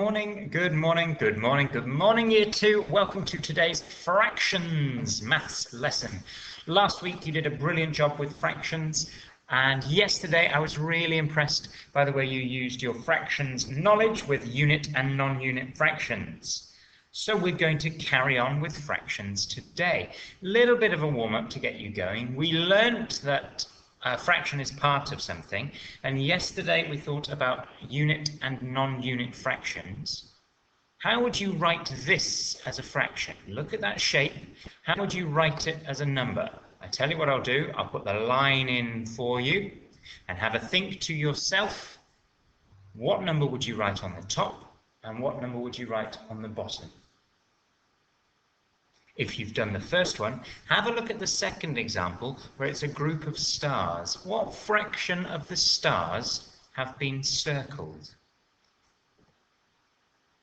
Morning, good morning, good morning, good morning, Year 2. Welcome to today's fractions maths lesson. Last week you did a brilliant job with fractions, and yesterday I was really impressed by the way you used your fractions knowledge with unit and non-unit fractions. So we're going to carry on with fractions today. Little bit of a warm-up to get you going. We learnt that a fraction is part of something, and yesterday we thought about unit and non-unit fractions. How would you write this as a fraction? Look at that shape. How would you write it as a number? I tell you what I'll do. I'll put the line in for you and have a think to yourself. What number would you write on the top and what number would you write on the bottom? If you've done the first one, have a look at the second example where it's a group of stars. What fraction of the stars have been circled?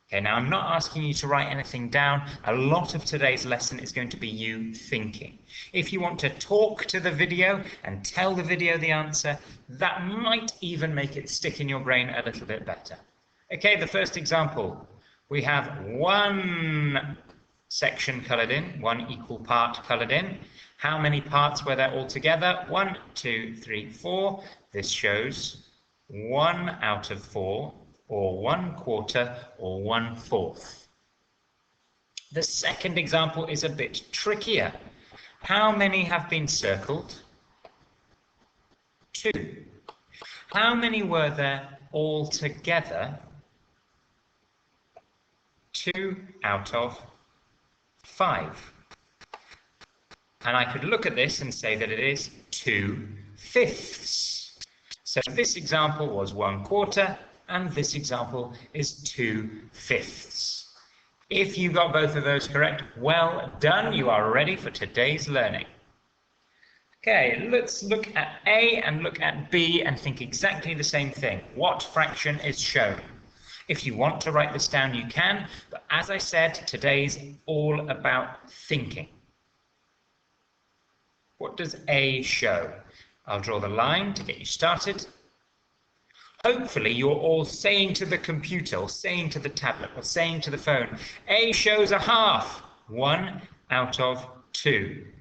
Okay, now I'm not asking you to write anything down. A lot of today's lesson is going to be you thinking. If you want to talk to the video and tell the video the answer, that might even make it stick in your brain a little bit better. Okay, the first example. We have one section coloured in, one equal part coloured in. How many parts were there altogether? 1, 2, 3, 4. This shows 1 out of 4, or 1/4, or 1/4. The second example is a bit trickier. How many have been circled? 2. How many were there altogether? 2 out of 5. And I could look at this and say that it is 2/5. So this example was 1/4 and this example is 2/5. If you got both of those correct, well done. You are ready for today's learning. Okay, let's look at A and look at B and think exactly the same thing. What fraction is shown? If you want to write this down, you can, but as I said, today's all about thinking. What does A show? I'll draw the line to get you started. Hopefully you're all saying to the computer, or saying to the tablet, or saying to the phone, A shows a half, 1 out of 2.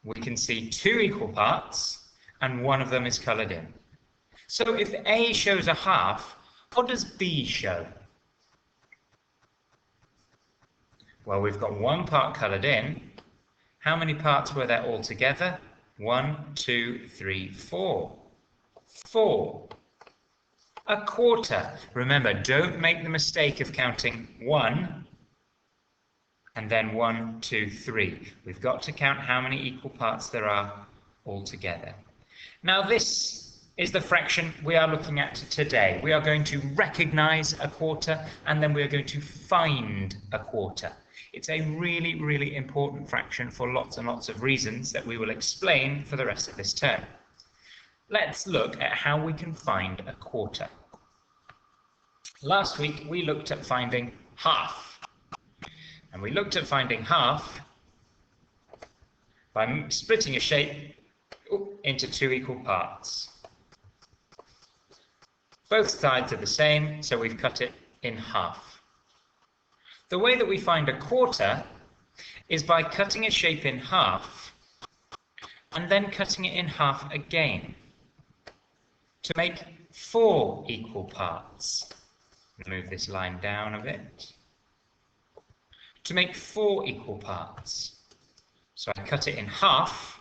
We can see 2 equal parts, and one of them is coloured in. So if A shows a half, what does B show? Well, we've got 1 part coloured in. How many parts were there altogether? 1, 2, 3, 4. 4. 1/4. Remember, don't make the mistake of counting 1 and then 1, 2, 3. We've got to count how many equal parts there are altogether. Now this is the fraction we are looking at today. We are going to recognize 1/4 and then we are going to find 1/4. It's a really, really important fraction for lots and lots of reasons that we will explain for the rest of this term. Let's look at how we can find 1/4. Last week we looked at finding half. And we looked at finding half by splitting a shape into 2 equal parts. Both sides are the same, so we've cut it in half. The way that we find 1/4 is by cutting a shape in half and then cutting it in half again to make 4 equal parts. Move this line down a bit. To make 4 equal parts. So I cut it in half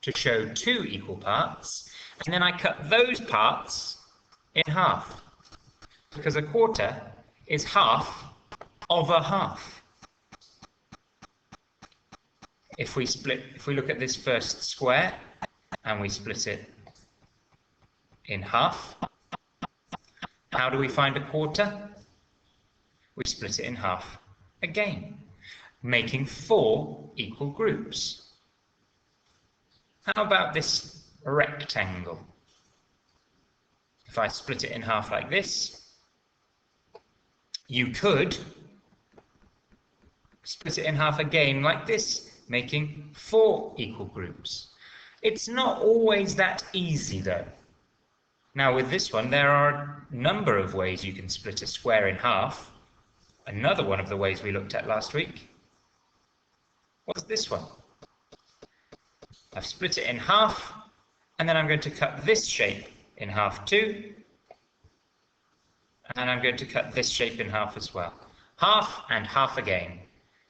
to show 2 equal parts, and then I cut those parts in half, because 1/4 is half of a half. If we look at this first square and we split it in half, how do we find 1/4? We split it in half again, making 4 equal groups. How about this rectangle? If I split it in half like this, you could split it in half again like this, making 4 equal groups. It's not always that easy though. Now with this one, there are a number of ways you can split a square in half. Another one of the ways we looked at last week was this one. I've split it in half, and then I'm going to cut this shape in half too, and I'm going to cut this shape in half as well. Half and half again,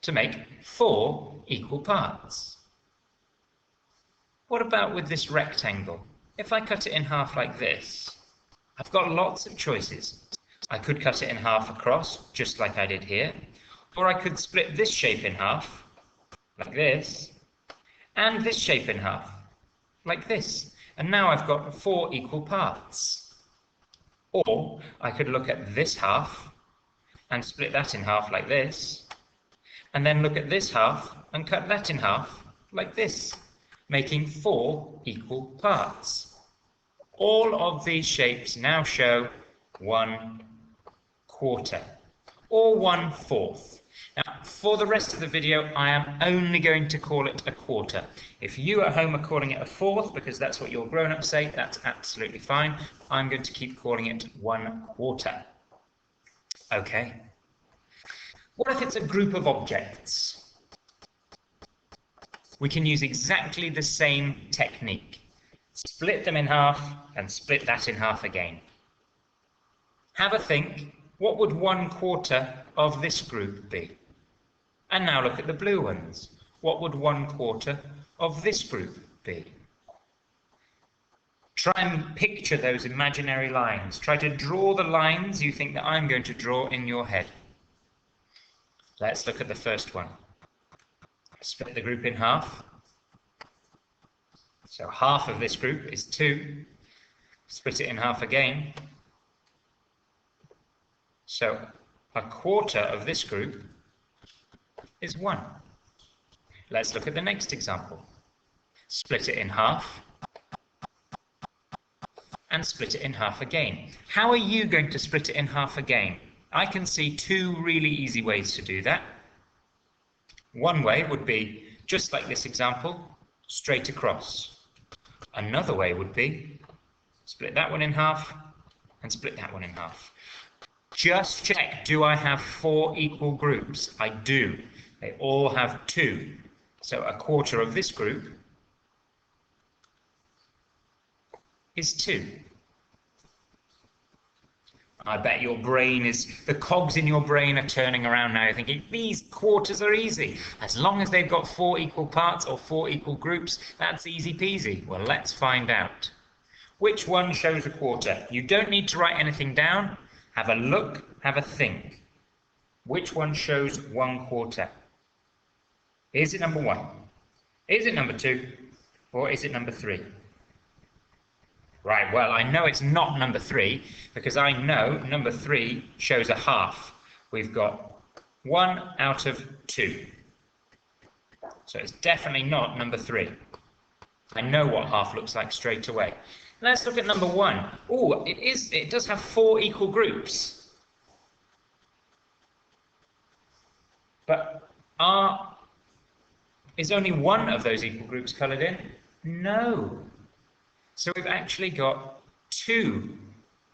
to make 4 equal parts. What about with this rectangle? If I cut it in half like this, I've got lots of choices. I could cut it in half across, just like I did here, or I could split this shape in half, like this, and this shape in half, like this. And now I've got 4 equal parts. Or I could look at this half and split that in half like this, and then look at this half and cut that in half like this, making 4 equal parts. All of these shapes now show 1/4 or 1/4. Now, for the rest of the video, I am only going to call it a quarter. If you at home are calling it a fourth, because that's what your grown-ups say, that's absolutely fine. I'm going to keep calling it 1/4. Okay. What if it's a group of objects? We can use exactly the same technique. Split them in half and split that in half again. Have a think, what would 1/4 of this group be? And now look at the blue ones. What would 1/4 of this group be? Try and picture those imaginary lines. Try to draw the lines you think that I'm going to draw in your head. Let's look at the first one. Split the group in half. So half of this group is 2. Split it in half again. So 1/4 of this group is 1. Let's look at the next example. Split it in half and split it in half again. How are you going to split it in half again? I can see 2 really easy ways to do that. One way would be, just like this example, straight across. Another way would be, split that one in half and split that one in half. Just check, do I have 4 equal groups? I do. They all have 2. So 1/4 of this group is 2. I bet your brain the cogs in your brain are turning around now. You're thinking, these quarters are easy. As long as they've got 4 equal parts or 4 equal groups, that's easy peasy. Well, let's find out. Which one shows 1/4? You don't need to write anything down. Have a look, have a think. Which one shows 1/4? Is it number 1? Is it number 2? Or is it number 3? Right, well, I know it's not number 3, because I know number 3 shows a half. We've got 1 out of 2. So it's definitely not number 3. I know what half looks like straight away. Let's look at number 1. Oh, it does have 4 equal groups. But is only one of those equal groups coloured in? No. So we've actually got 2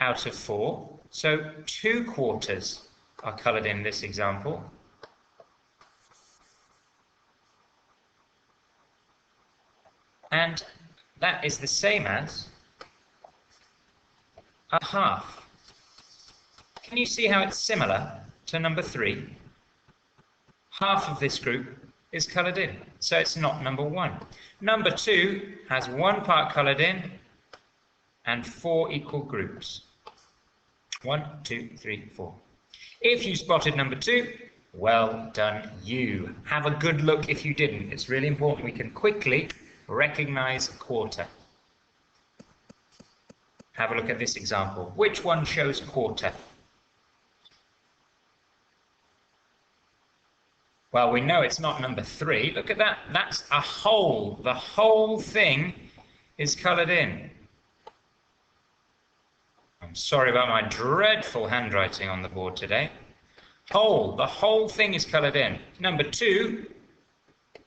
out of 4. So 2/4 are coloured in this example. And that is the same as a half. Can you see how it's similar to number 3? Half of this group is coloured in, so it's not number 1. Number 2 has 1 part coloured in and 4 equal groups. 1, 2, 3, 4. If you spotted number 2, well done you. Have a good look if you didn't. It's really important we can quickly recognise 1/4. Have a look at this example. Which one shows 1/4? Well, we know it's not number 3. Look at that. That's a whole. The whole thing is coloured in. I'm sorry about my dreadful handwriting on the board today. Whole. The whole thing is coloured in. Number 2.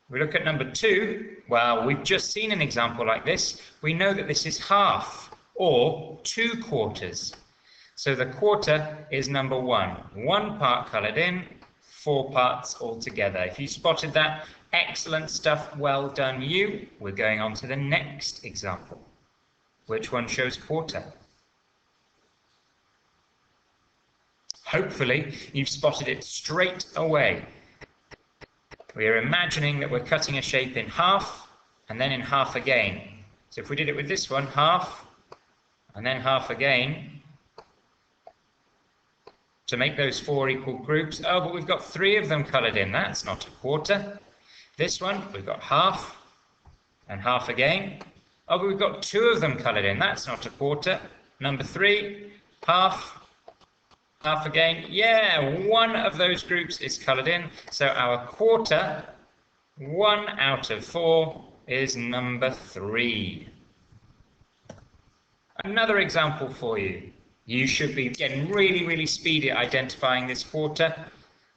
We look at number 2. Well, we've just seen an example like this. We know that this is half. or 2 quarters. So the quarter is number 1. 1 part coloured in, 4 parts altogether. If you spotted that, excellent stuff, well done you. We're going on to the next example. Which one shows quarter? Hopefully you've spotted it straight away. We're imagining that we're cutting a shape in half and then in half again. So if we did it with this one, half and then half again, to make those 4 equal groups. Oh, but we've got 3 of them coloured in. That's not a quarter. This one, we've got half and half again. Oh, but we've got 2 of them coloured in. That's not a quarter. Number 3, half, half again. Yeah, 1 of those groups is coloured in. So our quarter, 1 out of 4, is number 3. Another example for you. You should be getting really, really speedy at identifying this quarter.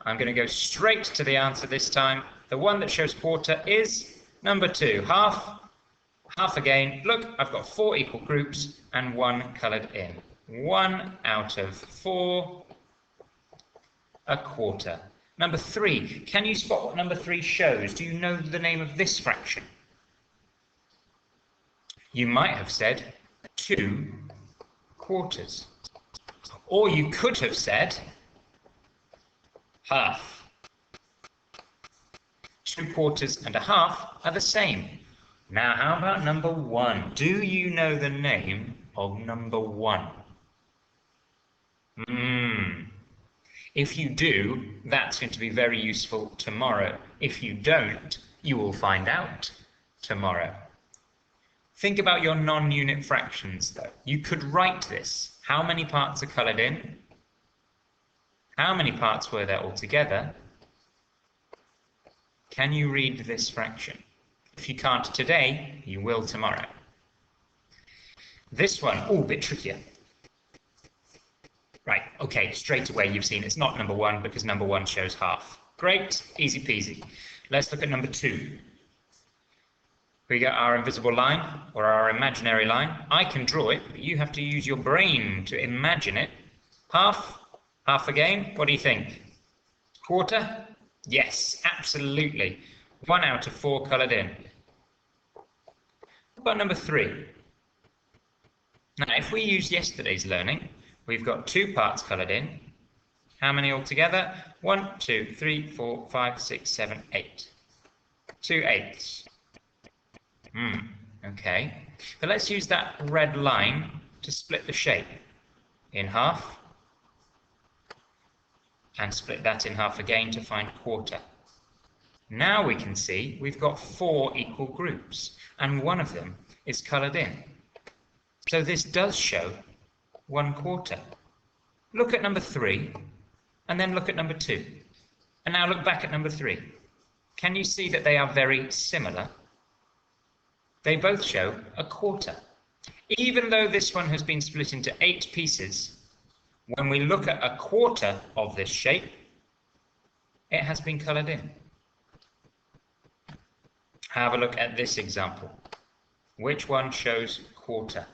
I'm going to go straight to the answer this time. The one that shows quarter is number 2. Half, half again. Look, I've got 4 equal groups and 1 coloured in. 1 out of 4, a quarter. Number 3. Can you spot what number 3 shows? Do you know the name of this fraction? You might have said 2 quarters. Or you could have said half. 2 quarters and a half are the same. Now, how about number 1? Do you know the name of number 1? If you do, that's going to be very useful tomorrow. If you don't, you will find out tomorrow. Think about your non-unit fractions, though. You could write this. How many parts are coloured in? How many parts were there altogether? Can you read this fraction? If you can't today, you will tomorrow. This one, a bit trickier. Right, okay, straight away you've seen it's not number 1 because number 1 shows half. Great, easy peasy. Let's look at number 2. We got our invisible line, or our imaginary line. I can draw it, but you have to use your brain to imagine it. Half, half again, what do you think? Quarter? Yes, absolutely. 1 out of 4 coloured in. What about number 3? Now, if we use yesterday's learning, we've got 2 parts coloured in. How many altogether? 1, 2, 3, 4, 5, 6, 7, 8. 2 eighths. Okay. But let's use that red line to split the shape in half. And split that in half again to find quarter. Now we can see we've got 4 equal groups. And 1 of them is coloured in. So this does show 1 quarter. Look at number 3, and then look at number 2. And now look back at number 3. Can you see that they are very similar? They both show a quarter. Even though this one has been split into 8 pieces, when we look at a quarter of this shape, it has been coloured in. Have a look at this example. Which one shows quarter?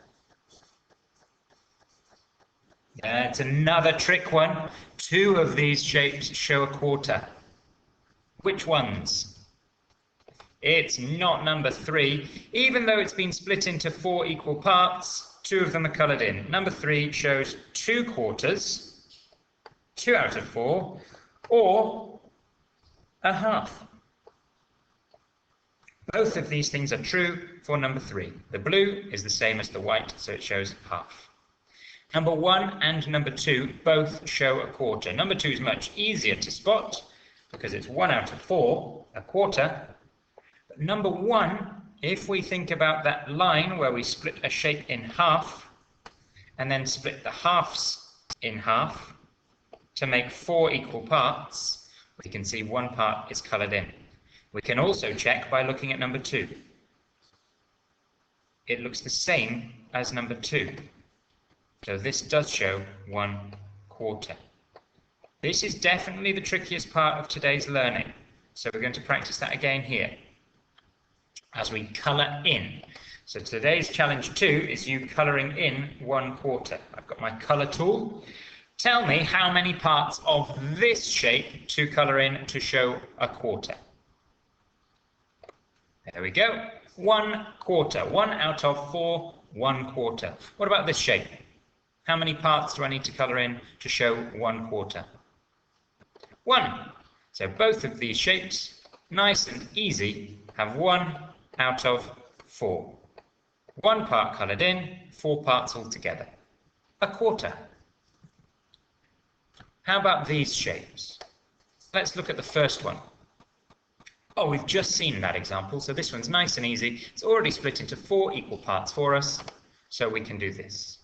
That's another trick one. 2 of these shapes show a quarter. Which ones? It's not number 3. Even though it's been split into 4 equal parts, 2 of them are coloured in. Number 3 shows 2 quarters, 2 out of 4, or a half. Both of these things are true for number 3. The blue is the same as the white, so it shows half. Number 1 and number 2 both show a quarter. Number 2 is much easier to spot because it's 1 out of 4, a quarter. But number 1, if we think about that line where we split a shape in half and then split the halves in half to make 4 equal parts, we can see 1 part is coloured in. We can also check by looking at number 2. It looks the same as number 2. So this does show 1 quarter. This is definitely the trickiest part of today's learning. So we're going to practice that again here. as we colour in. So today's challenge 2 is you colouring in 1/4. I've got my colour tool. Tell me how many parts of this shape to colour in to show a quarter. There we go. 1/4. 1 out of 4, 1/4. What about this shape? How many parts do I need to colour in to show 1/4? 1. So both of these shapes, nice and easy, have 1 out of 4. 1 part coloured in, 4 parts altogether. A quarter. How about these shapes? Let's look at the first one. Oh, we've just seen that example, so this one's nice and easy. It's already split into 4 equal parts for us, so we can do this.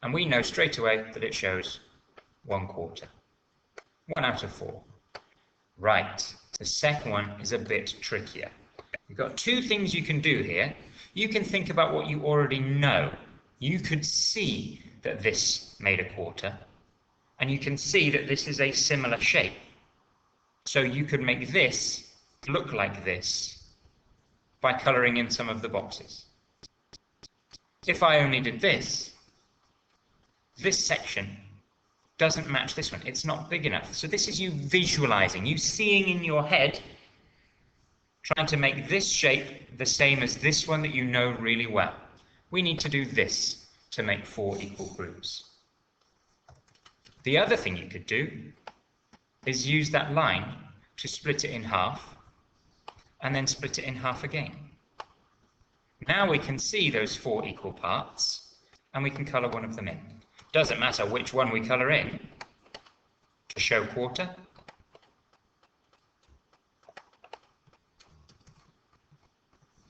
And we know straight away that it shows 1/4. 1 out of 4. Right, the second one is a bit trickier. You've got 2 things you can do here. You can think about what you already know. You could see that this made a quarter, and you can see that this is a similar shape. So you could make this look like this by colouring in some of the boxes. If I only did this section doesn't match this one. It's not big enough. So this is you visualizing, you seeing in your head, trying to make this shape the same as this one that you know really well. We need to do this to make 4 equal groups. The other thing you could do is use that line to split it in half and then split it in half again. Now we can see those 4 equal parts and we can colour one of them in. Doesn't matter which one we colour in to show quarter.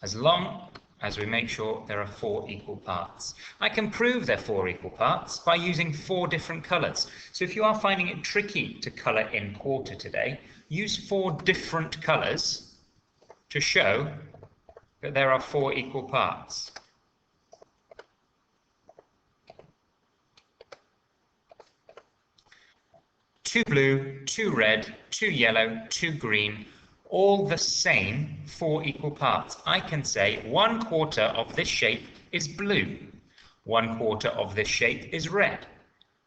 As long as we make sure there are 4 equal parts. I can prove they're 4 equal parts by using 4 different colours. So if you are finding it tricky to colour in quarter today, use 4 different colours to show that there are 4 equal parts. Two blue, 2 red, 2 yellow, 2 green, all the same 4 equal parts. I can say 1/4 of this shape is blue, 1/4 of this shape is red,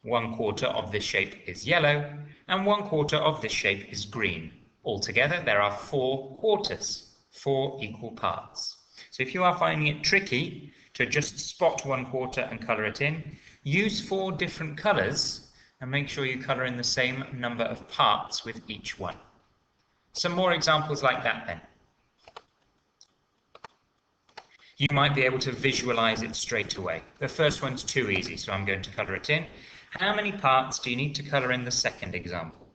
1/4 of this shape is yellow, and 1/4 of this shape is green. Altogether, there are 4 quarters, 4 equal parts. So if you are finding it tricky to just spot 1/4 and colour it in, use 4 different colours and make sure you colour in the same number of parts with each one. Some more examples like that then. You might be able to visualise it straight away. The first one's too easy, so I'm going to colour it in. How many parts do you need to colour in the second example?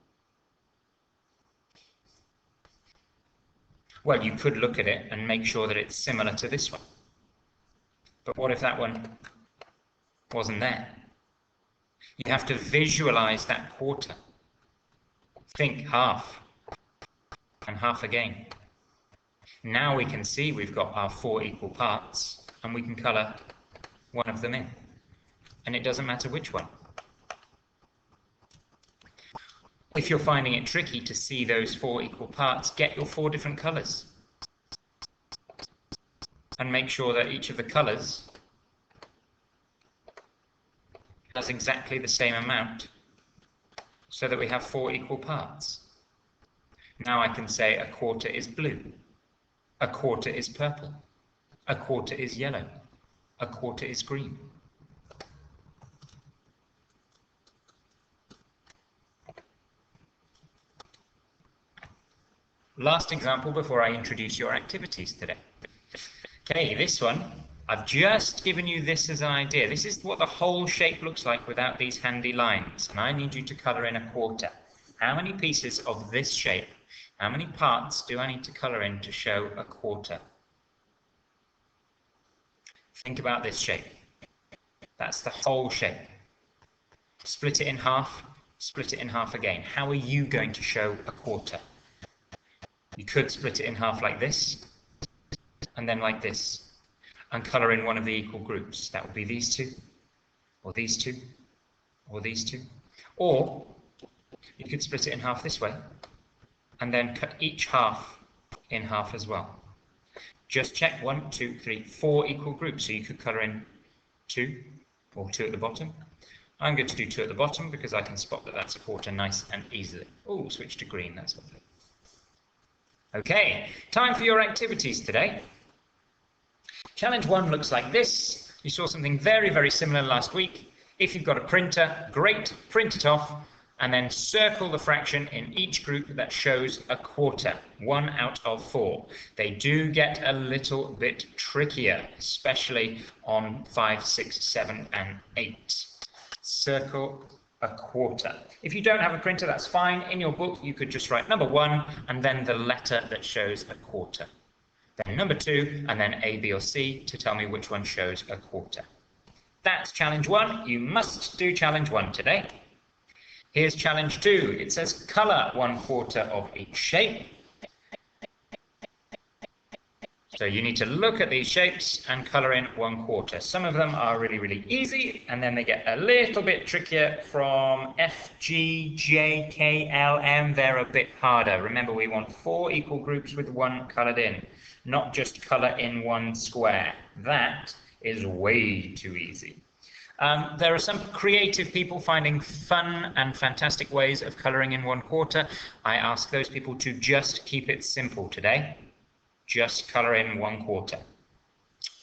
Well, you could look at it and make sure that it's similar to this one. But what if that one wasn't there? You have to visualise that quarter. Think half and half again. Now we can see we've got our 4 equal parts and we can colour one of them in. And it doesn't matter which one. If you're finding it tricky to see those 4 equal parts, get your 4 different colours. And make sure that each of the colours has exactly the same amount so that we have 4 equal parts. Now I can say 1/4 is blue, 1/4 is purple, 1/4 is yellow, 1/4 is green. Last example before I introduce your activities today. Okay, this one, I've just given you this as an idea. This is what the whole shape looks like without these handy lines, and I need you to colour in 1/4. How many pieces of this shape, how many parts do I need to colour in to show 1/4? Think about this shape. That's the whole shape. Split it in half again. How are you going to show 1/4? You could split it in half like this, and then like this, and colour in one of the equal groups. That would be these two, or these two, or these two. Or you could split it in half this way, and then cut each half in half as well. just check 1, 2, 3, 4 equal groups. So you could colour in 2 or 2 at the bottom. I'm going to do 2 at the bottom because I can spot that that's a quarter nice and easily. Oh, switch to green, that's lovely. Okay, time for your activities today. Challenge 1 looks like this. You saw something very, very similar last week. If you've got a printer, great, print it off, and then circle the fraction in each group that shows a quarter, 1 out of 4. They do get a little bit trickier, especially on 5, 6, 7, and 8. Circle a quarter. If you don't have a printer, that's fine. In your book, you could just write number 1 and then the letter that shows a quarter. Then number 2 and then A, B, or C to tell me which one shows a quarter. That's challenge 1. You must do challenge 1 today. Here's challenge 2. It says colour 1/4 of each shape. So you need to look at these shapes and colour in 1/4. Some of them are really, really easy, and then they get a little bit trickier from F, G, J, K, L, M. They're a bit harder. Remember, we want 4 equal groups with 1 coloured in, not just colour in 1 square. That is way too easy. There are some creative people finding fun and fantastic ways of colouring in 1/4. I ask those people to just keep it simple today. Just colour in 1/4.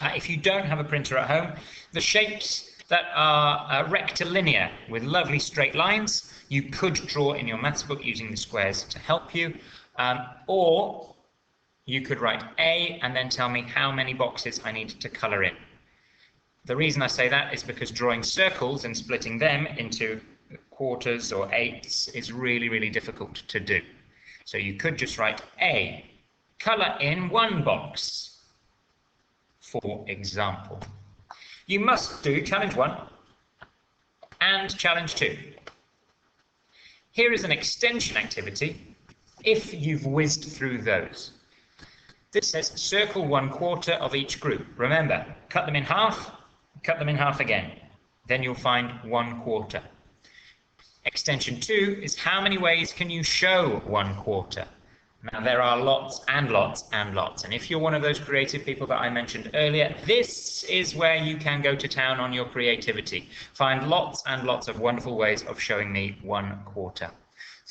If you don't have a printer at home, the shapes that are rectilinear with lovely straight lines, you could draw in your maths book using the squares to help you, or you could write A and then tell me how many boxes I need to colour in. The reason I say that is because drawing circles and splitting them into quarters or eighths is really, really difficult to do. So you could just write A, colour in 1 box, for example. You must do challenge 1 and challenge 2. Here is an extension activity if you've whizzed through those. This says circle 1/4 of each group. Remember, cut them in half, cut them in half again. Then you'll find 1/4. Extension 2 is how many ways can you show 1/4? Now, there are lots and lots and lots. And if you're one of those creative people that I mentioned earlier, this is where you can go to town on your creativity. Find lots and lots of wonderful ways of showing me 1/4.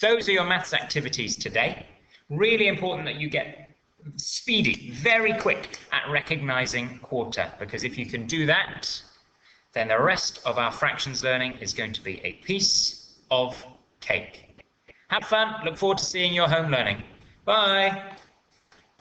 Those are your maths activities today. Really important that you get speedy, very quick at recognizing quarter, because if you can do that, then the rest of our fractions learning is going to be a piece of cake. Have fun. Look forward to seeing your home learning. Bye.